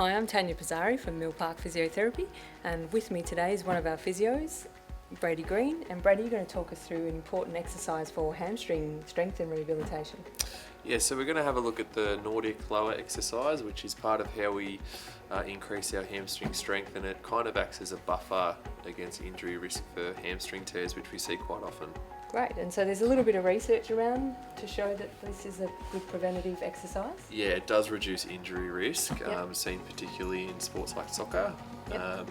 Hi, I'm Tanya Pizzari from Park Physiotherapy, and with me today is one of our physios, Brady Green. And Brady, you're going to talk us through an important exercise for hamstring strength and rehabilitation. Yeah, so we're going to have a look at the Nordic lower exercise, which is part of how we increase our hamstring strength, and it kind of acts as a buffer against injury risk for hamstring tears, which we see quite often. Great, and so there's a little bit of research around to show that this is a good preventative exercise. Yeah, it does reduce injury risk, Yep. Seen particularly in sports like soccer. Yep.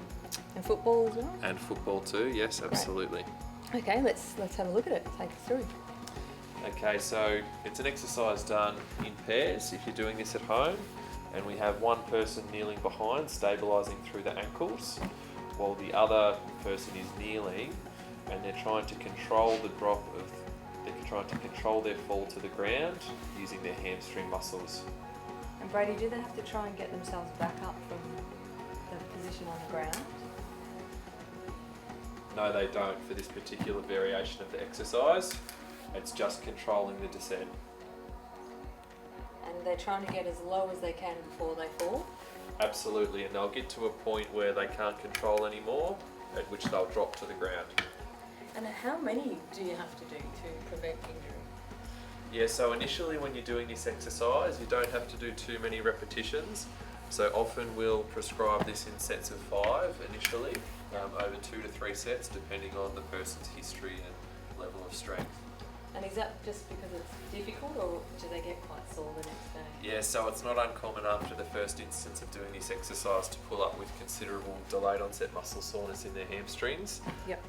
And football as well? And football too, yes, absolutely. Okay, let's have a look at it. Take us through. Okay, so it's an exercise done in pairs if you're doing this at home, and we have one person kneeling behind, stabilising through the ankles, while the other person is kneeling and they're trying to control their fall to the ground using their hamstring muscles. And Brady, do they have to try and get themselves back up from the position on the ground? No, they don't for this particular variation of the exercise. It's just controlling the descent. And they're trying to get as low as they can before they fall? Absolutely, and they'll get to a point where they can't control anymore, at which they'll drop to the ground. And how many do you have to do to prevent injury? Yeah, so initially when you're doing this exercise, you don't have to do too many repetitions. So often we'll prescribe this in sets of 5 initially, over 2 to 3 sets, depending on the person's history and level of strength. And is that just because it's difficult, or do they get quite sore the next day? Yeah, so it's not uncommon after the first instance of doing this exercise to pull up with considerable delayed onset muscle soreness in their hamstrings, Yep.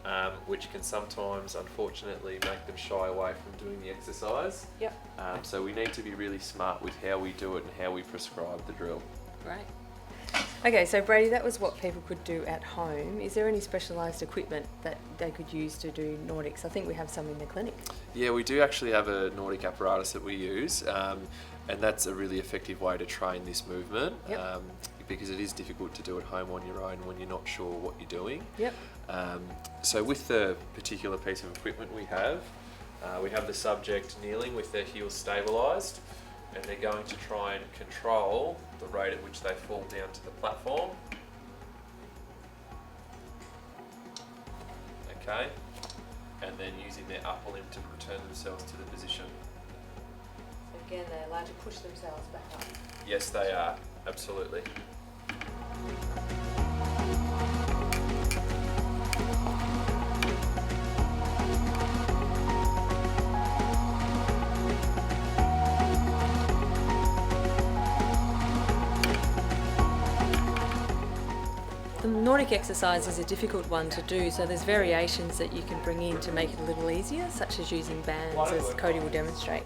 which can sometimes, unfortunately, make them shy away from doing the exercise. Yep. So we need to be really smart with how we do it and how we prescribe the drill. Great. Okay, so Brady, that was what people could do at home. Is there any specialised equipment that they could use to do Nordics? I think we have some in the clinic. Yeah, we do actually have a Nordic apparatus that we use, and that's a really effective way to train this movement. Yep. Because it is difficult to do at home on your own when you're not sure what you're doing. Yep. So with the particular piece of equipment we have the subject kneeling with their heels stabilised, and they're going to try and control the rate at which they fall down to the platform. Okay, and then using their upper limb to return themselves to the position. So again, they're allowed to push themselves back up. Yes, they are, absolutely. The Nordic exercise is a difficult one to do, so there's variations that you can bring in to make it a little easier, such as using bands, as Cody will demonstrate.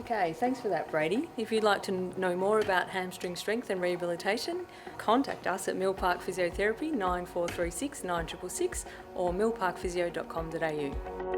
Okay, thanks for that, Brady. If you'd like to know more about hamstring strength and rehabilitation, contact us at Park Physiotherapy 9436 9666 or millparkphysio.com.au.